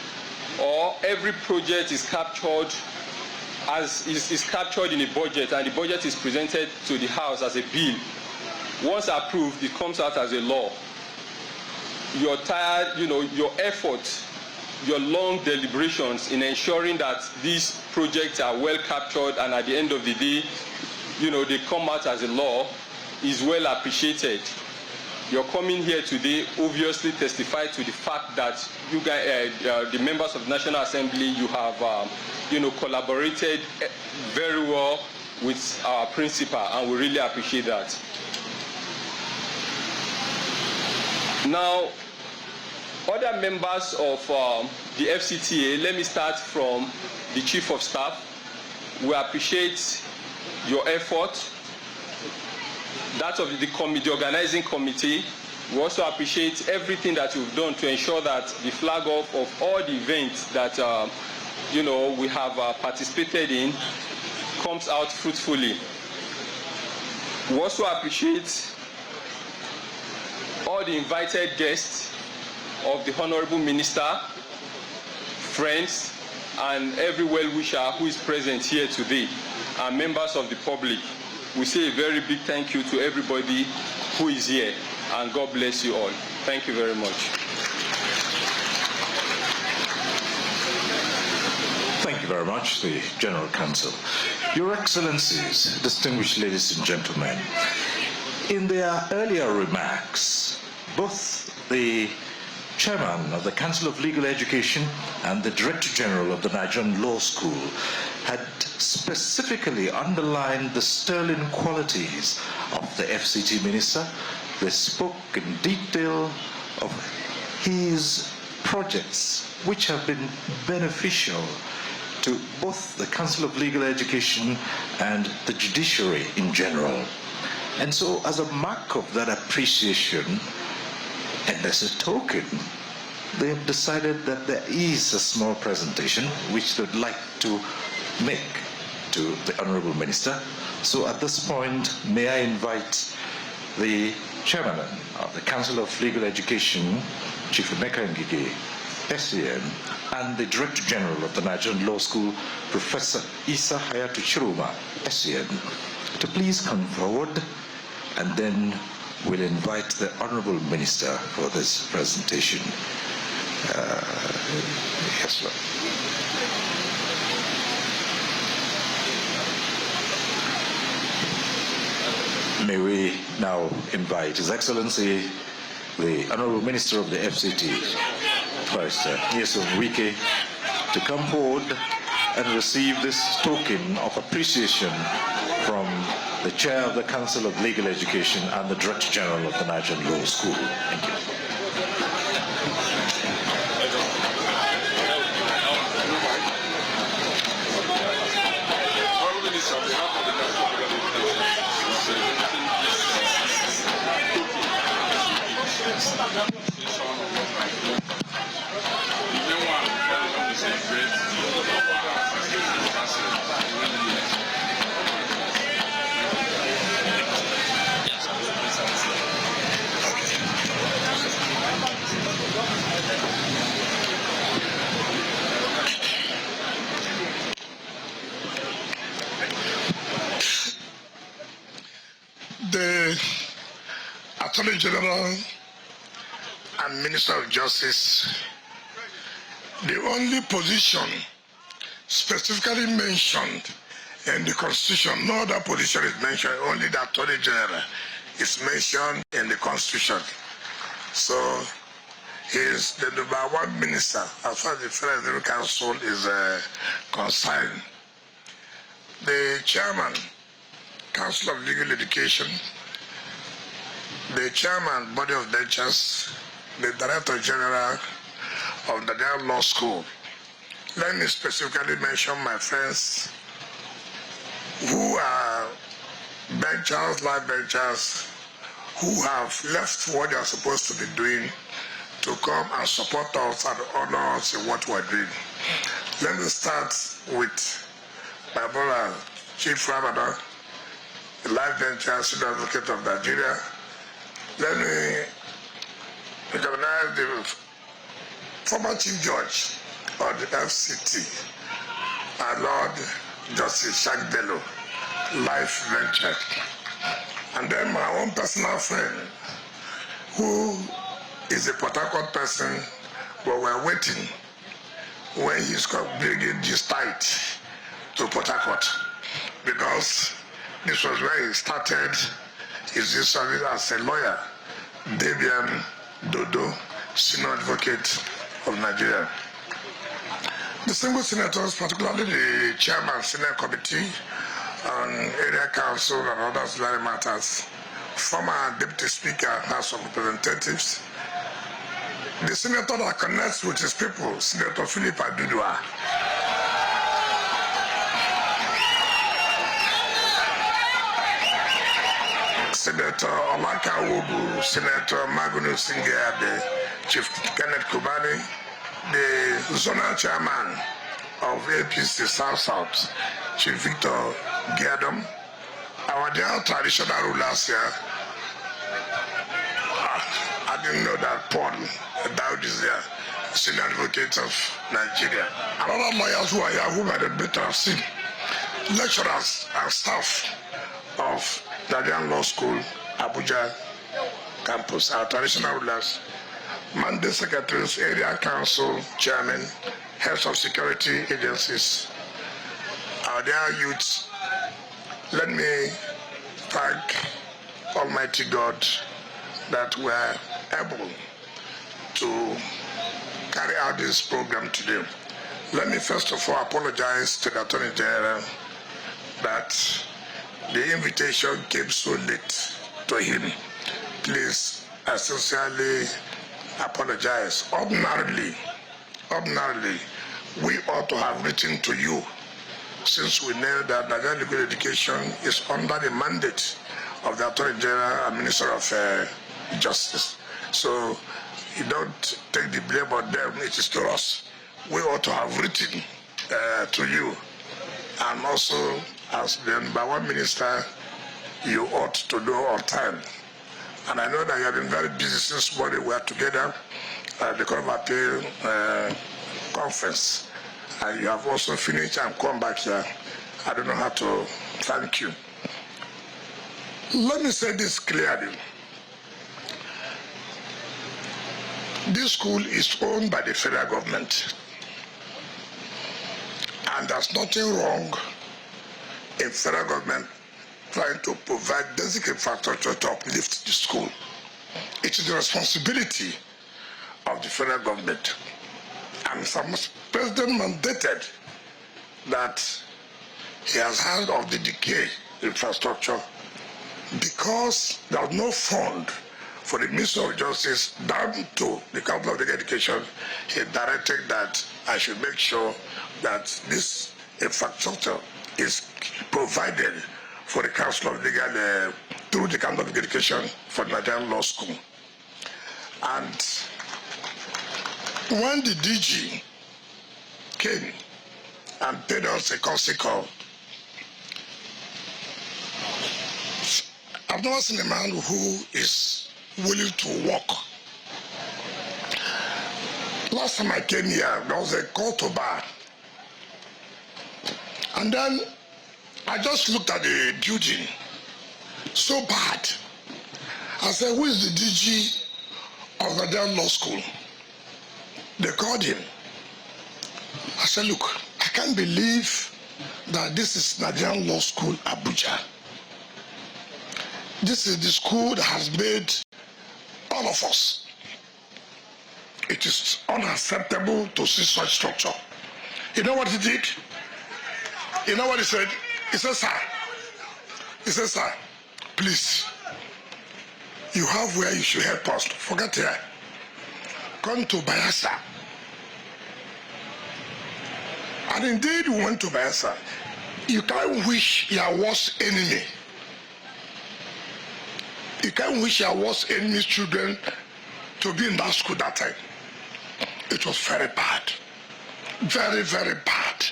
or every project is captured is captured in a budget, and the budget is presented to the House as a bill. Once approved, it comes out as a law. Your effort, your long deliberations in ensuring that these projects are well captured and at the end of the day, they come out as a law is well appreciated. Your coming here today obviously testifies to the fact that you guys, the members of the National Assembly, you have, collaborated very well with our principal, and we really appreciate that. Now, other members of the FCTA, let me start from the Chief of Staff. We appreciate your effort, that of the organizing committee. We also appreciate everything that you've done to ensure that the flag off of all the events that we have participated in comes out fruitfully. We also appreciate all the invited guests of the Honorable Minister, friends, and every well-wisher who is present here today, and members of the public. We say a very big thank you to everybody who is here, and God bless you all. Thank you very much. Thank you very much, the General Counsel. Your Excellencies, distinguished ladies and gentlemen, in their earlier remarks, both the Chairman of the Council of Legal Education and the Director General of the Nigerian Law School had specifically underlined the sterling qualities of the FCT Minister. They spoke in detail of his projects, which have been beneficial to both the Council of Legal Education and the judiciary in general. And so, as a mark of that appreciation, and as a token, they have decided that there is a small presentation which they'd like to make to the Honorable Minister. So at this point, may I invite the Chairman of the Council of Legal Education, Chief Emeka Ngige, SCM, and the Director General of the Nigerian Law School, Professor Isa Hayatu Chiroma, SCM, to please come forward, and then we'll invite the Honorable Minister for this presentation. Yes, sir. May we now invite His Excellency, the Honorable Minister of the FCT, Minister Nyesom Wike, to come forward and receive this token of appreciation from the Chair of the Council of Legal Education and the Director General of the Nigerian Law School. Thank you. The Attorney General and Minister of Justice, the only position specifically mentioned in the Constitution, no other position is mentioned, only the Attorney General is mentioned in the Constitution. So he is the number one minister as far as the Federal Council is concerned. The chairman Council of Legal Education, the Chairman, Body of Benchers, the Director General of the Nigerian Law School. Let me specifically mention my friends who are benchers, live benchers, who have left what they are supposed to be doing to come and support us and honor us in what we're doing. Let me start with my brother, Chief Ramadan, the live bencher, Senior Advocate of Nigeria. Let me recognize the former Chief Judge of the FCT, our Lord Justice Shak Bello, live venture. And then my own personal friend, who is a Port Harcourt person, but we're waiting when he's bringing this tight to Port Harcourt, because this was where he started his service as a lawyer, Davian Dodo, Senior Advocate of Nigeria. The single senators, particularly the chairman, Senate Committee on Area Council and other ancillary matters, former Deputy Speaker, House of Representatives, the senator that connects with his people, Senator Philip Adudua, Senator Omaka Wobu, Senator Magunus Singeade, Chief Kenneth Kubani, the zonal chairman of APC South, Chief Victor Giadom, our dear traditional rulers here. I didn't know that Paul Daud is there, Senior Advocate of Nigeria. And other lawyers who are here who might have better have seen. Lecturers and staff of Nigerian Law School, Abuja campus, our traditional rulers, mandate secretaries, area council chairmen, heads of security agencies, our dear youths. Let me thank Almighty God that we are able to carry out this program today. Let me first of all apologize to the Attorney General that the invitation came so late to him. Please, I sincerely apologize. Ordinarily, we ought to have written to you, since we know that Nigerian legal education is under the mandate of the Attorney General and Minister of Justice. So you don't take the blame on them, it is to us. We ought to have written to you, and also as the number one minister, you ought to know on time. And I know that you have been very busy since morning. We are together at the Court of Appeal conference, and you have also finished and come back here. I don't know how to thank you. Let me say this clearly. This school is owned by the federal government, and there's nothing wrong in federal government trying to provide basic infrastructure to uplift the school. It is the responsibility of the federal government. And some president mandated that he has heard of the decay infrastructure because there was no fund for the Minister of Justice down to the Council of Legal Education. He directed that I should make sure that this infrastructure is provided for the Council of Legal, through the Council of Legal Education for the Nigerian Law School. And when the DG came and paid us a courtesy call, I've never seen a man who is willing to work. Last time I came here, there was a call to bar. And then I just looked at the building, so bad. I said, who is the DG of the Nigerian Law School? They called him. I said, look, I can't believe that this is Nigerian Law School, Abuja. This is the school that has made all of us. It is unacceptable to see such structure. You know what he did? You know what he said? He said, sir, He said, sir, please, you have where you should help us. Forget here. Come to Bayelsa. And indeed, we went to Bayelsa. You can't wish your worst enemy. You can't wish your worst enemy's children to be in that school that time. It was very bad. Very, very bad.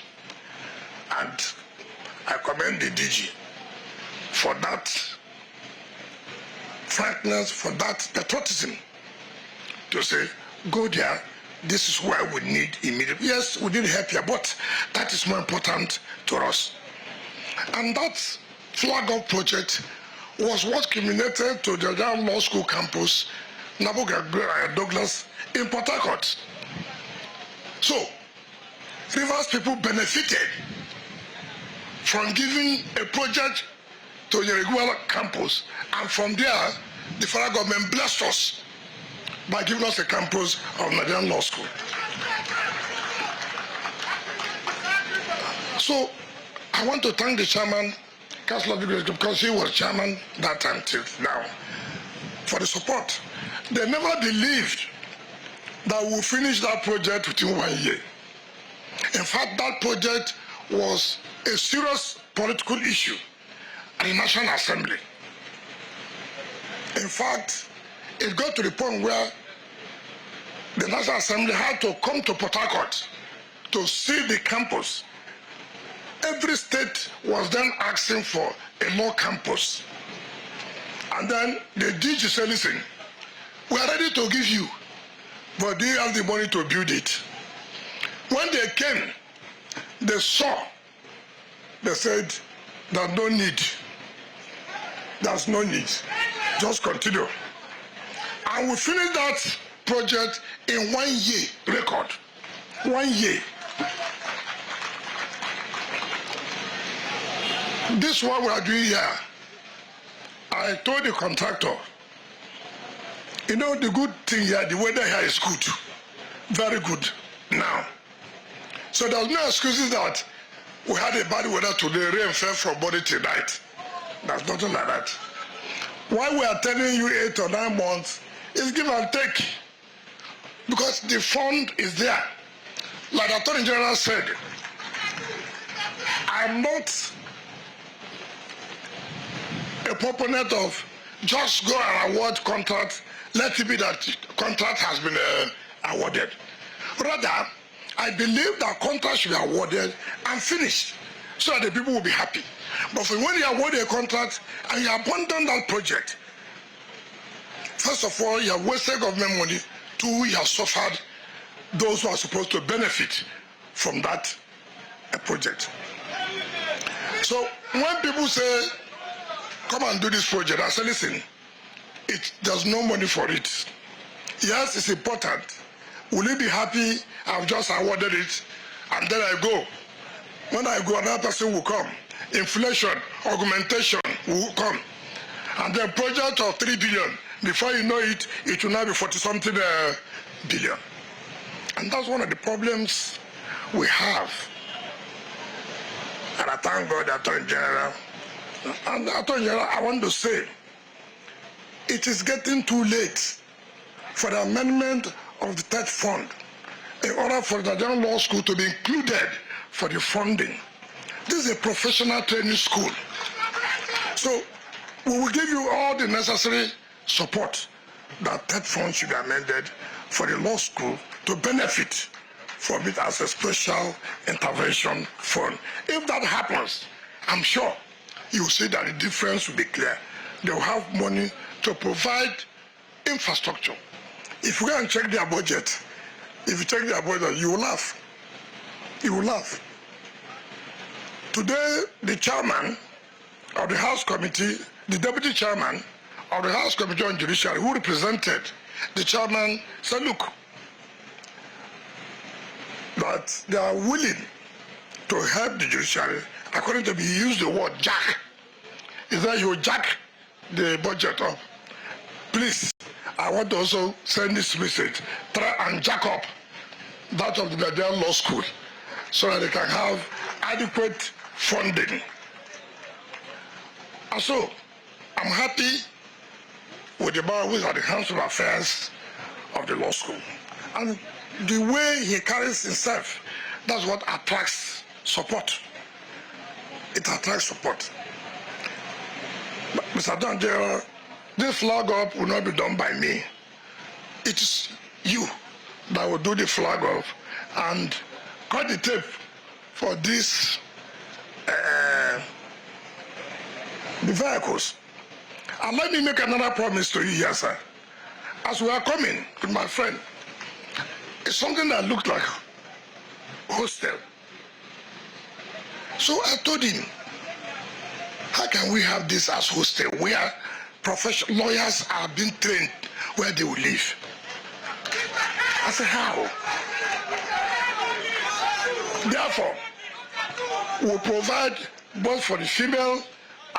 And I commend the DG for that frankness, for that patriotism to say, go there, this is where we need immediately. Yes, we did help you, but that is more important to us. And that flag of project was what culminated to the Nigerian Law School campus, Nabuga Douglas, in Port Harcourt. So, Rivers people benefited from giving a project to the regular campus, and from there, the federal government blessed us by giving us a campus of Nigerian Law School. So, I want to thank the chairman, Councillor Vigorous, because he was chairman that time till now, for the support. They never believed that we'll finish that project within 1 year. In fact, that project was a serious political issue at the National Assembly. In fact, it got to the point where the National Assembly had to come to Port Harcourt to see the campus. Every state was then asking for a law campus. And then the DG said, listen, we are ready to give you, but do you have the money to build it? When they came, they saw, they said, there's no need. There's no need. Just continue. And we finished that project in 1 year record. 1 year. This is what we are doing here. I told the contractor, you know, the good thing here, the weather here is good. Very good now. So there's no excuses that we had a bad weather today, rain fell from morning till night. There's nothing like that. Why we are telling you 8 or 9 months is give and take. Because the fund is there. Like the Attorney General said, I'm not a proponent of just go and award contract, let it be that contract has been awarded. Rather, I believe that contract should be awarded and finished so that the people will be happy. But when you award a contract and you abandon that project, first of all, you have wasted government money. 2, you have suffered those who are supposed to benefit from that project. So when people say, come and do this project, I say, listen, there's no money for it. Yes, it's important. Will you be happy? I've just awarded it, and then I go. When I go, another person will come. Inflation, augmentation will come. And the project of 3 billion, before you know it, it will now be 40-something billion. And that's one of the problems we have. And I thank God, the Attorney General. And the Attorney General, I want to say, it is getting too late for the amendment of the third fund in order for the Nigerian Law School to be included for the funding. This is a professional training school. So we will give you all the necessary support that third fund should be amended for the law school to benefit from it as a special intervention fund. If that happens, I'm sure you will see that the difference will be clear. They will have money to provide infrastructure. If you go and check their budget, if you check their budget, you will laugh. You will laugh. Today, the chairman of the House Committee, the deputy chairman of the House Committee on Judiciary, who represented the chairman, said, look, that they are willing to help the judiciary. According to me, he used the word jack. Is that you jack the budget up? Please, I want to also send this message. Try and jack up that of the Nigerian Law School so that they can have adequate funding. And so, I'm happy with the man who is at the Council of Affairs of the law school. And the way he carries himself, that's what attracts support. It attracts support. But Mr. Danjero, this flag up will not be done by me. It is you that will do the flag up and cut the tape for these the vehicles. And let me make another promise to you here, sir. As we are coming with my friend, it's something that looked like hostel. So I told him, how can we have this as hostel where professional lawyers are being trained where they will live? I said, how? Therefore, we'll provide both for the female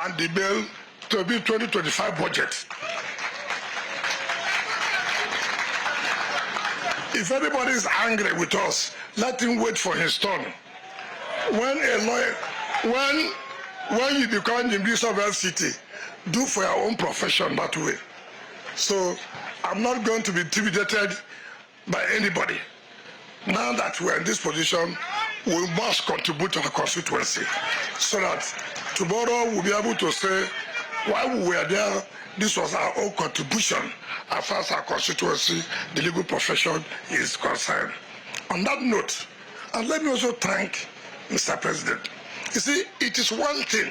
and the male to be 2025 budget. If anybody is angry with us, let him wait for his turn. When a lawyer, when you become the minister of FCT, do for your own profession that way. So I'm not going to be intimidated by anybody. Now that we're in this position, we must contribute to the constituency so that tomorrow we'll be able to say, while we were there, this was our own contribution as far as our constituency, the legal profession is concerned. On that note, and let me also thank Mr. President. You see, it is one thing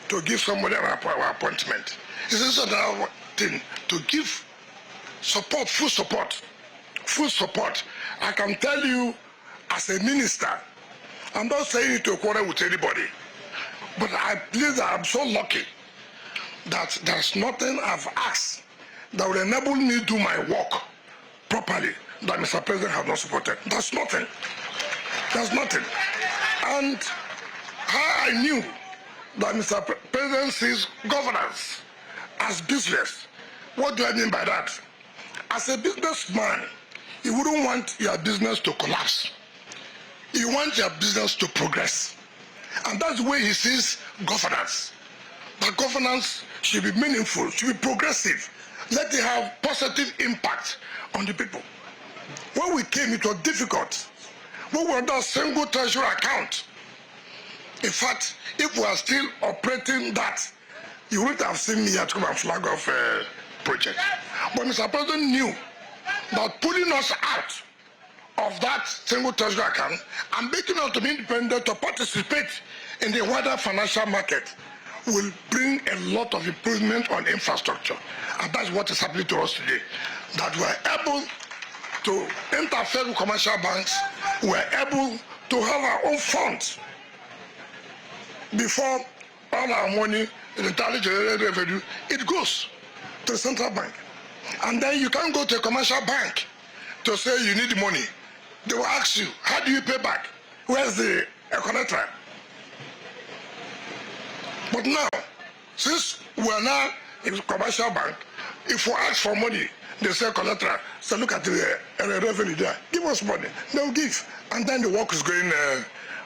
to give somebody an appointment. It is another thing to give support, full support. Full support. I can tell you, as a minister, I'm not saying it to quarrel with anybody, but I believe that I'm so lucky that there's nothing I've asked that will enable me to do my work properly that Mr. President has not supported. That's nothing. That's nothing. And how I knew that Mr. President sees governance as business. What do I mean by that? As a businessman, you wouldn't want your business to collapse. You want your business to progress. And that's the way he sees governance. That governance should be meaningful, should be progressive. Let it have positive impact on the people. When we came, it was difficult. We were under a single treasury account. In fact, if we are still operating that, you wouldn't have seen me at come and flag off a project. But Mr. President knew that pulling us out of that single treasury account and making us to be independent to participate in the wider financial market will bring a lot of improvement on infrastructure. And that's what is happening to us today. That we're able to interfere with commercial banks, we're able to have our own funds. Before all our money in the entirely generated revenue, it goes to the central bank. And then you can't go to a commercial bank to say you need money. They will ask you, how do you pay back? Where's the collateral? But now, since we're now in a commercial bank, if we ask for money, they say collateral. So look at the revenue there. Give us money. They'll give. And then the work is going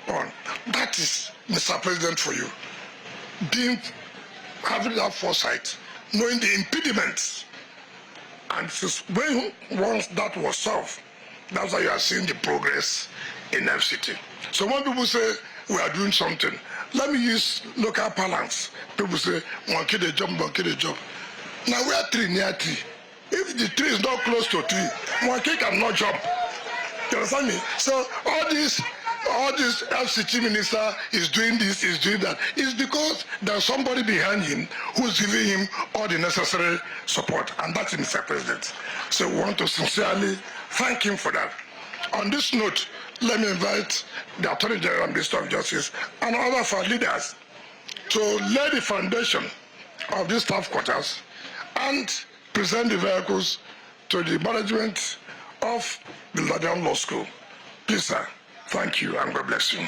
on. That is, Mr. President, for you. Having that foresight, knowing the impediments. And since once that was solved, that's why you are seeing the progress in FCT. So when people say we are doing something, let me use local parlance. People say, monkey the jump, monkey the jump. Now we are tree near tree. If the tree is not close to a tree, monkey cannot jump. You understand me? So all this FCT minister is doing this, is doing that. It's because there's somebody behind him who's giving him all the necessary support, and that's Mr. President. So we want to sincerely thank him for that. On this note, let me invite the Attorney General and Minister of Justice and other of our leaders to lay the foundation of these staff quarters and present the vehicles to the management of the Nigerian Law School. Please, sir, thank you and God bless you.